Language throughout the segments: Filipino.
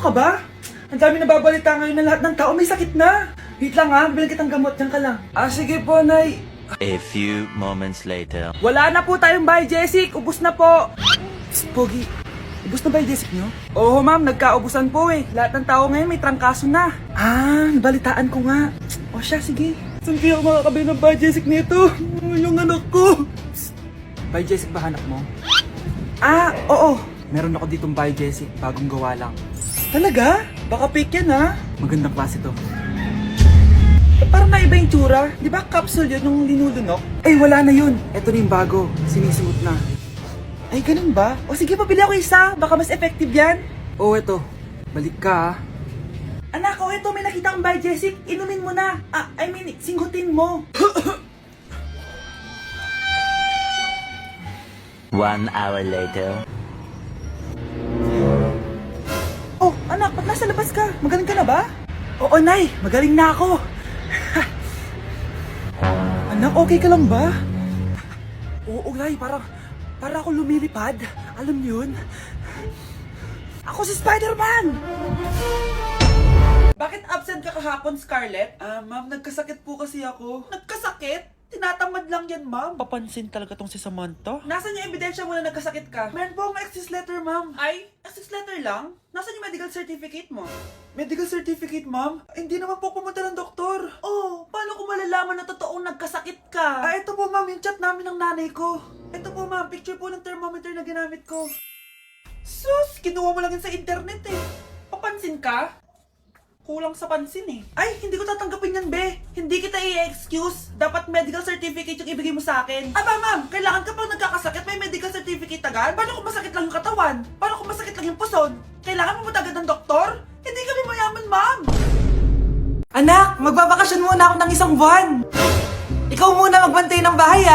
ka ba? Ang dami nababalita ngayon na lahat ng tao may sakit na. Wait lang ha, bilang kitang gamot, dyan ka lang. Sige po, Nay. A few moments later. Wala na po tayong Biogesic, ubus na po. Psst, Pogi, ubus na Biogesic nyo? Oo ma'am, nagkaubusan po eh. Lahat ng tao ngayon may trangkaso na. Nabalitaan ko nga. O siya, sige. Saan kaya ako makakabili ng Biogesic nito? Yung anak ko. Psst, Biogesic ba hanap mo? Oo. Meron ako ditong Biogesic, bagong gawa lang. Talaga? Baka fake yan ha? Magandang klase to. Parang naiba yung tsura. Di ba capsule yun nung linulunok? Ay, wala na yun. Ito na yung bago. Sinisuot na. Ay, ganun ba? O sige, pabili ako isa. Baka mas effective yan. Oo, eto. Balik ka ha. Anak, ito. May nakita akong Biogesic. Inumin mo na. Singhutin mo. 1 hour later. Oh, anak, ba't nasa labas ka? Magaling ka na ba? Oo, Nay. Magaling na ako. Anak, okay ka lang ba? Oo, Nay. Para ako lumilipad. Alam niyo yun? Ako si Spider-Man! Bakit absent ka kahapon, Scarlett? Ma'am, nagkasakit po kasi ako. Nagkasakit? Tinatamad lang yan, ma'am. Papansin talaga tong si Samantha. Nasaan yung ebidensya mo na nagkasakit ka? Meron po akong excuse letter, ma'am. Ay, excuse letter lang? Nasaan yung medical certificate mo? Medical certificate, ma'am? Hindi naman po pumunta ng doktor. Oh, paano ko malalaman na totoong nagkasakit ka? Ito po, ma'am, yung chat namin ng nanay ko. Ito po, ma'am, picture po ng thermometer na ginamit ko. Sus, kinuha mo lang yun sa internet eh. Papansin ka? Kulang sa pansin eh. Ay, hindi ko tatanggapin yan, be. Hindi kita i-excuse. Dapat medical certificate yung ibigay mo sa akin. Ma'am, kailangan kapag nagkakasakit, may medical certificate agad? Paano kung masakit lang yung katawan? Paano kung masakit lang yung puson? Kailangan mo agad ng doktor? Hindi kami mayaman, ma'am. Anak, magbabakasyon muna ako ng 1 buwan. Ikaw muna magbantay ng bahay,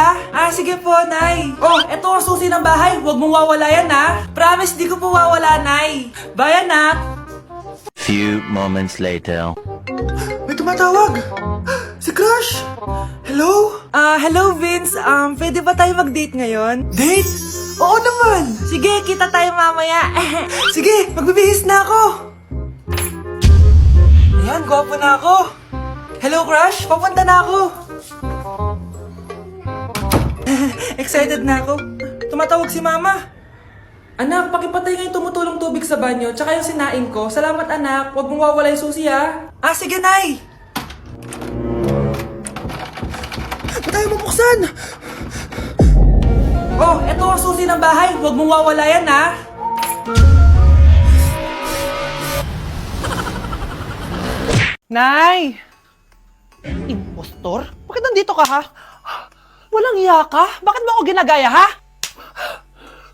sige po, Nay. Oh, eto ang susi ng bahay. Huwag mong wawala yan, Promise, di ko po wawala, Nay. Bye, anak. Few moments later. May tumatawag! Si Crush! Hello? Hello Vince. Pwede ba tayo mag-date ngayon? Date? Oo naman! Sige, kita tayo mamaya. Sige, magbibihis na ako! Ayan, gwapo na ako. Hello Crush, papunta na ako. Excited na ako. Tumatawag si Mama. Anak, pakipatay nga yung tumutulong tubig sa banyo, tsaka yung sinaing ko. Salamat anak, huwag mong wawala yung susi sige Nay! Ba't tayo mabuksan? Oh, eto ang susi ng bahay, huwag mong wawala yan Nay! Impostor? Bakit nandito ka Walang iya ka? Bakit mo ako ginagaya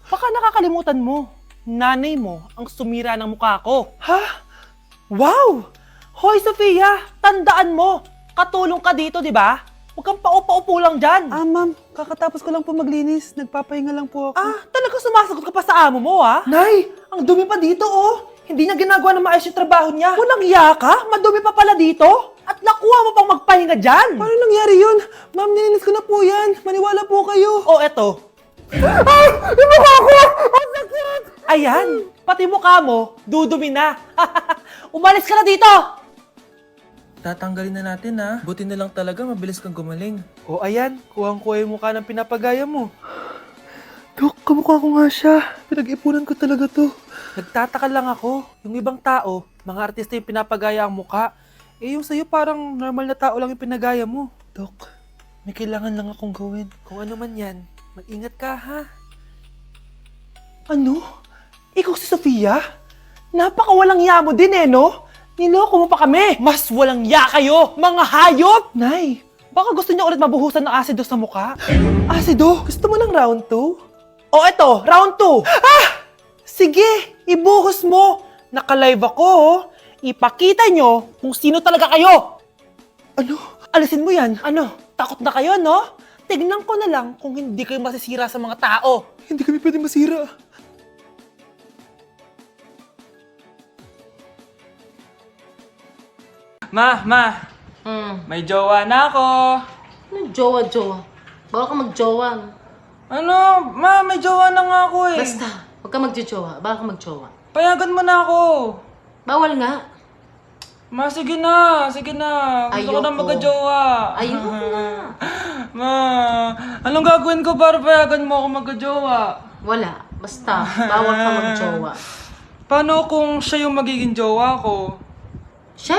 Baka nakakalimutan mo, nanay mo ang sumira ng mukha ko. Wow! Hoy, Sofia! Tandaan mo, katulong ka dito, di ba? Huwag kang paupa-upo lang dyan. Ma'am, kakatapos ko lang po maglinis. Nagpapahinga lang po ako. Talaga sumasagot ka pa sa amo mo, Nay, ang dumi pa dito, Hindi na ginagawa ng maayos yung trabaho niya. Walang iya ka? Madumi pa pala dito? At nakuha mo pang magpahinga dyan. Paano nangyari yun? Ma'am, nilinis ko na po yan. Maniwala po kayo. Eto. Yung mukha ko! Ang sakit! Ayan, pati mukha mo, dudumi na. Umalis ka na dito! Tatanggalin na natin Buti na lang talaga mabilis kang gumaling. Ayan, kuhang-kuha yung mukha ng pinapagaya mo. Dok, kamukha ko nga siya. Pinag-ipunan ko talaga to. Nagtataka lang ako, yung ibang tao, mga artista yung pinapagaya ang mukha. Yung sa'yo parang normal na tao lang yung pinagaya mo. Dok, may kailangan lang akong gawin. Kung ano man yan, mag-ingat ka Ano? Ikaw si Sofia? Napakawalang ya mo din no? Niloko mo pa kami! Mas walang ya kayo, mga hayop! Nay, Baka gusto niya ulit mabuhusan ng asido sa mukha. asido? Gusto mo ng round 2? Eto, round 2! Sige, ibuhos mo! Naka-live ako, Ipakita nyo kung sino talaga kayo! Ano? Alisin mo yan. Takot na kayo, no? Tignan ko na lang kung hindi kayo masisira sa mga tao. Hindi kami pwede masira. Ma, may jowa na ako. Anong jowa-jowa? Baka ka mag-jowa. Ma, may jowa na nga ako Basta, huwag ka mag-jowa. Baka ka mag-jowa. Payagan mo na ako. Bawal nga. Ma, sige na. Sige na. Gusto ko na Ayoko. magka-jowa. Ayoko na. Ma, anong gagawin ko para payagan mo ako magka-jowa? Wala. Basta, bawal ka mag-jowa. Paano kung siya yung magiging jowa ko? Siya?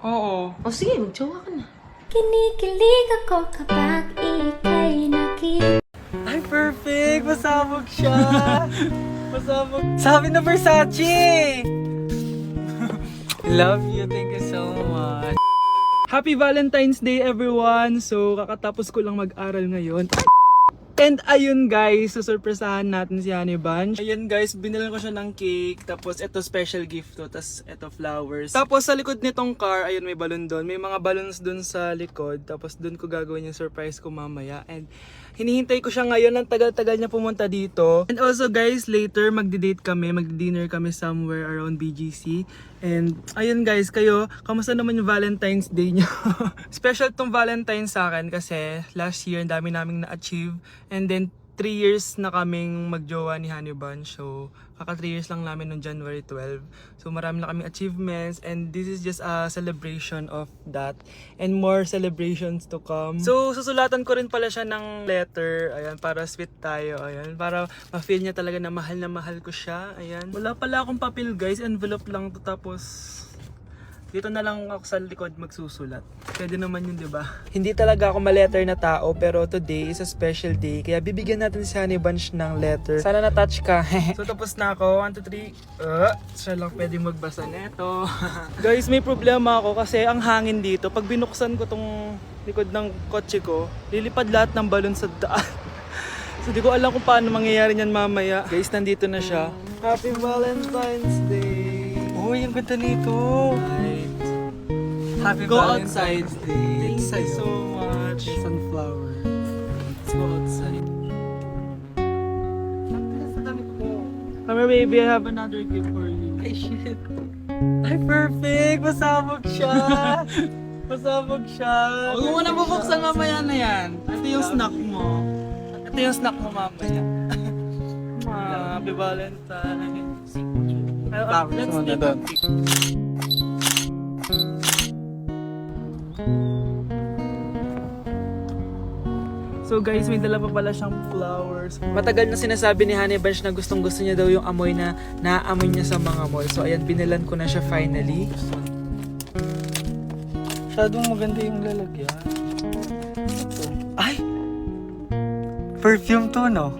Oo. O sige, mag-jowa ka na. Kinikilig ako kapag ika'y nakita. Ay, perfect! Masabog siya! Masabog. Sabi na Versace! Love you. Thank you so much. Happy Valentine's Day, everyone! So, kakatapos ko lang mag-aral ngayon. And ayun guys, susurpresahan natin si Honey Bunch. Ayun guys, binilan ko siya ng cake. Tapos ito special gift to. Tapos ito flowers. Tapos sa likod nitong car, ayun may balon doon. May mga balloons doon sa likod. Tapos doon ko gagawin yung surprise ko mamaya. And hinihintay ko siya ngayon. Ang tagal-tagal niya pumunta dito. And also guys, later magdi-date kami. Magdi-dinner kami somewhere around BGC. And ayun guys, kayo, kamusta naman yung Valentine's Day niyo? Special tong Valentine's sa akin kasi last year, ang dami naming na-achieve. And then 3 years na kaming magjowa ni Honey Bunch. So, kaka 3 years lang namin noong January 12. So, marami na kaming achievements. And this is just a celebration of that. And more celebrations to come. So, susulatan ko rin pala siya ng letter. Ayan, para sweet tayo. Ayan, para ma-feel niya talaga na mahal ko siya. Ayan. Wala pala akong papel guys. Envelope lang to. Tapos, dito na lang ako sa likod magsusulat. Pwede naman yun, di ba? Hindi talaga ako ma-letter na tao, pero today is a special day. Kaya bibigyan natin si Honey Bunch ng letter. Sana na-touch ka. So tapos na ako. 1, 2, 3. Siya lang pwedeng magbasa neto. Guys, may problema ako kasi ang hangin dito. Pag binuksan ko tong likod ng kotse ko, lilipad lahat ng balon sa daan. So di ko alam kung paano mangyayari niyan mamaya. Guys, nandito na siya. Happy Valentine's Day! Uy, ang ganda nito! Happy Go Valentine's outside. Day. Thank you so much. Sunflower. Let's go outside. Come here, baby. I have another gift for you. Ay, shit. Ay, perfect. Masabog siya. Masabog siya. Huwag mo na bubuksan mamaya na yan. Ito yung snack mo. Ito yung snack mo mamaya. Happy Valentine's. Let's take a pic. So guys, may dala pa pala siyang flowers. Matagal na sinasabi ni Honey Bunch na gustong gusto niya daw yung amoy na naaamoy niya sa mga mall. So ayan, binilan ko na siya finally. Masyadong maganda yung lalagyan. Ay! Perfume to, no?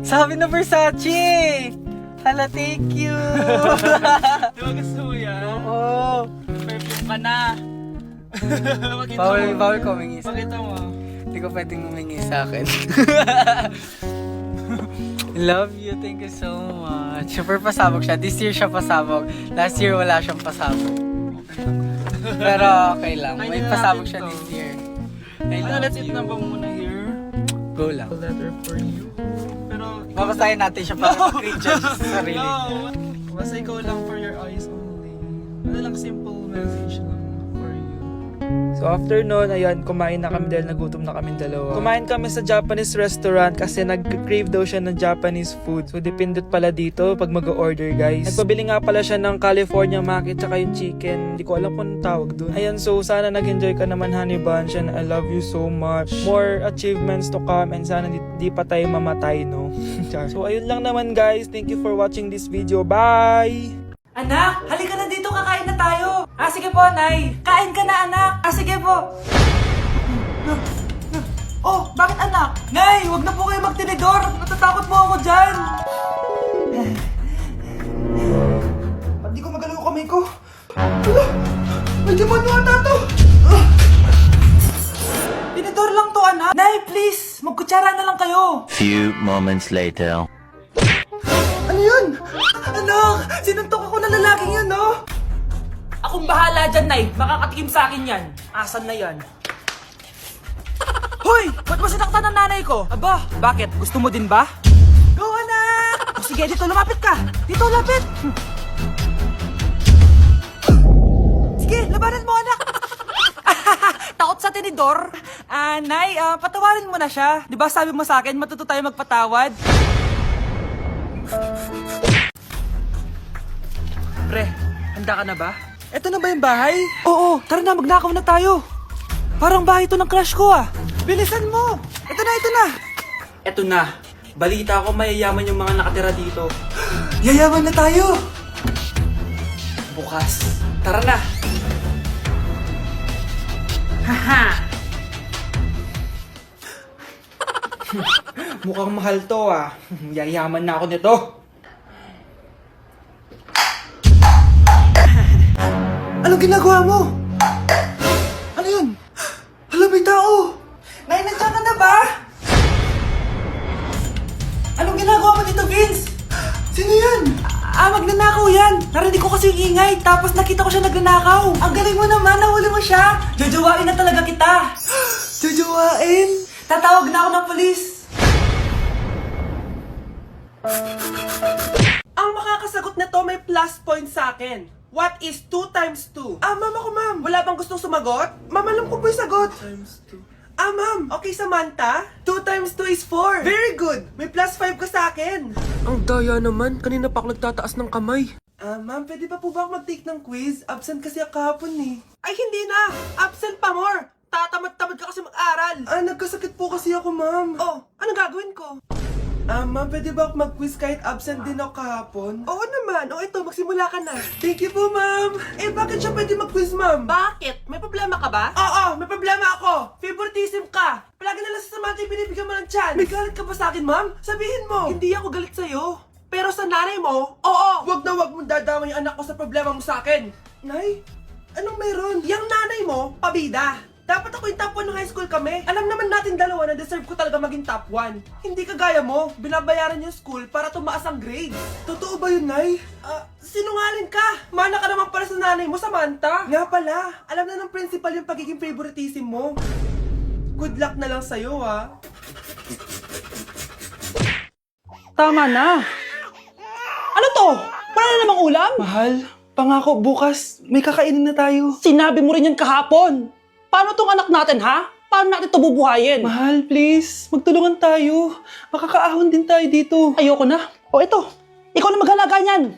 Sabi na Versace! Hala, thank you! Di ba gusto mo yan? Oo! Perfume ka na! Bawal ko humingi sa Pakita mo. Hindi ko pwedeng humingi sa akin. Love you. Thank you so much. Super pasabog siya. This year siya pasabog. Last year wala siyang pasabog. Pero okay lang. May pasabog siya this year. I love Let's eat you. na ba muna here? Go lang. A letter for you. Pero Babasahin natin siya para mag-cringe sa sarili. No! Basta ikaw lang for your eyes only. Ano lang, simple message lang for you. So after nun, ayan, kumain na kami dahil nagutom na kami dalawa. Kumain kami sa Japanese restaurant kasi nag-crave daw siya ng Japanese food. So dependent pala dito pag mag-order guys. Nagpabili nga pala siya ng California Maki tsaka yung chicken. Hindi ko alam kung anong tawag dun. Ayan, so sana nag-enjoy ka naman Honey Bunch and I love you so much. More achievements to come and sana di pa tayo mamatay, no? So ayun lang naman guys. Thank you for watching this video. Bye! Anak, halika na dito, kakain na tayo. Sige po, Nay. Kain ka na, anak. Sige po. Oh, bakit anak? Nay, wag na po kayo magtinidor. Natatakot po ako dyan. Hindi ko magalaw ang kamay ko. Hala, may demonyo ata to. Tinidor lang to, anak. Nay, please, magkutsara na lang kayo. Few moments later. Ano yun? Anak, sinuntok ako ng lalaking yun, no? Akong bahala dyan, Nay. Makakatikim sa akin yan. Asan na yan? Hoy! Ba't mo sinaktan ng nanay ko? Aba, bakit? Gusto mo din ba? Go, anak! O sige, dito, lumapit ka. Dito, lapit. Sige, labanan mo, anak. Takot sa tinidor? Nay, patawarin mo na siya. Di ba sabi mo sa akin, matuto tayo magpatawad? Pre, handa ka na ba? Eto na ba yung bahay? Oo, tara na, magnakaw na tayo. Parang bahay to ng crush ko ah. Bilisan mo! Ito na, ito na! Eto na. Balita ko mayayaman yung mga nakatira dito. Yayaman na tayo! Bukas. Tara na! Haha! Mukhang mahal to ah. Yayaman na ako nito. Anong ginagawa mo? Ano yun? Hala, may tao! Nay, nandiyan ka na ba? Anong ginagawa mo dito, Vince? Sino yan? Magnanakaw yan! Narinig ko kasi yung ingay, tapos nakita ko siya nagnanakaw. Ang galing mo naman, nahuli mo siya! Jojowain na talaga kita! Jojowain? Tatawag na ako ng polis! Ang makakasagot na to may plus point sa akin. What is 2 times 2? Ma'am ako, ma'am. Wala bang gustong sumagot? Ma'am, alam ko po yung sagot. 2 times 2. Ma'am. Okay, Samantha. 2 times 2 is 4. Very good. May plus 5 ka sa akin. Ang daya naman, kanina pa ako nagtataas ng kamay. Ma'am, pwede pa po ba ako mag-take ng quiz? Absent kasi ako kahapon eh. Ay, hindi na! Absent pa more! Tatamad-tamad ka kasi mag-aral. Nagkasakit po kasi ako, ma'am. Oh, anong gagawin ko? Ma'am, pwede ba ako mag-quiz kahit absent din ako kahapon? Oo naman. O ito, magsimula ka na. Thank you po, ma'am. Bakit siya pwede mag-quiz, ma'am? Bakit? May problema ka ba? Oo, may problema ako. Favoritism ka. Palagi na lang sa Samantha yung binibigyan mo ng chance. May galit ka ba sa akin, ma'am? Sabihin mo. Hindi ako galit sa'yo. Pero sa nanay mo, oo. Wag na wag mong dadama yung anak ko sa problema mo sa akin. Nay, anong meron? Yang nanay mo, pabida. Dapat ako yung top 1 ng high school kami. Alam naman natin dalawa na deserve ko talaga maging top 1. Hindi kagaya mo, binabayaran yung school para tumaas ang grade. Totoo ba yun, Nay? Sinungaling ka! Mana ka naman para sa nanay mo, Samantha. Nga pala, alam na ng principal yung pagiging favoritism mo. Good luck na lang sa'yo, ha? Tama na! Ano to? Wala na namang ulam? Mahal, pangako bukas, may kakainin na tayo. Sinabi mo rin yan kahapon. Paano tong anak natin, ha? Paano natin ito bubuhayin? Mahal, please, magtulungan tayo. Makakaahon din tayo dito. Ayoko na. O ito, ikaw na maghalaga niyan.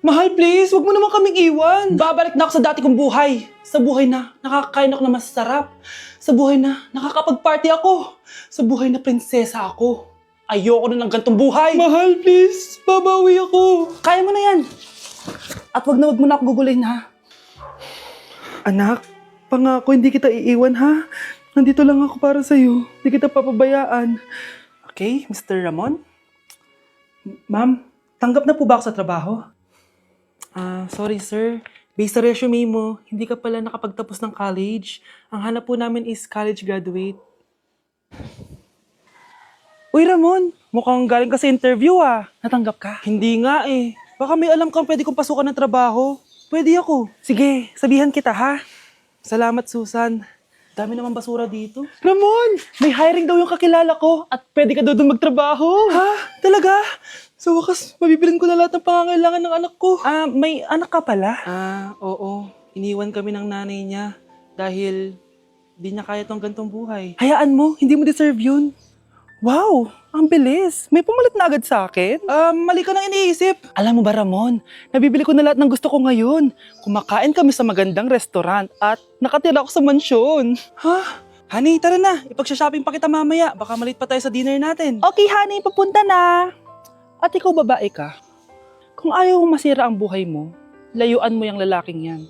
Mahal, please, wag mo naman kaming iwan. Babalik na ako sa dati kong buhay. Sa buhay na nakakakain ako na masarap. Sa buhay na nakakapag-party ako. Sa buhay na prinsesa ako. Ayoko na ng gantong buhay. Mahal, please, babawi ako. Kaya mo na yan. At wag na ako gugulin, ha? Anak, pangako hindi kita iiwan ha. Nandito lang ako para sa'yo. Hindi kita papabayaan. Okay, Mr. Ramon? Ma'am, tanggap na po ba ako sa trabaho? Sorry sir. Based sa resume mo, hindi ka pala nakapagtapos ng college. Ang hanap po namin is college graduate. Uy Ramon, mukhang galing ka sa interview ah. Natanggap ka? Hindi nga eh. Baka may alam kang pwede kong pasukan ng trabaho. Pwede ako. Sige, sabihan kita ha. Salamat Susan. Dami naman basura dito. Ramon, may hiring daw yung kakilala ko at pwede ka daw doon magtrabaho. Ha? Talaga? Sa wakas, mabibilin ko na lahat ng pangangailangan ng anak ko. May anak ka pala? Oo. Iniwan kami ng nanay niya dahil di niya kaya tong gantong buhay. Hayaan mo, hindi mo deserve yun. Wow, ang bilis. May pumalit na agad sa akin. Mali ka nang iniisip. Alam mo ba, Ramon, nabibili ko na lahat ng gusto ko ngayon. Kumakain kami sa magandang restaurant at nakatira ako sa mansyon. Ha? Honey, tara na. Ipag-shopping pa kita mamaya. Baka malit pa tayo sa dinner natin. Okay, honey, papunta na. At ikaw, babae ka. Kung ayaw mong masira ang buhay mo, layuan mo yung lalaking yan.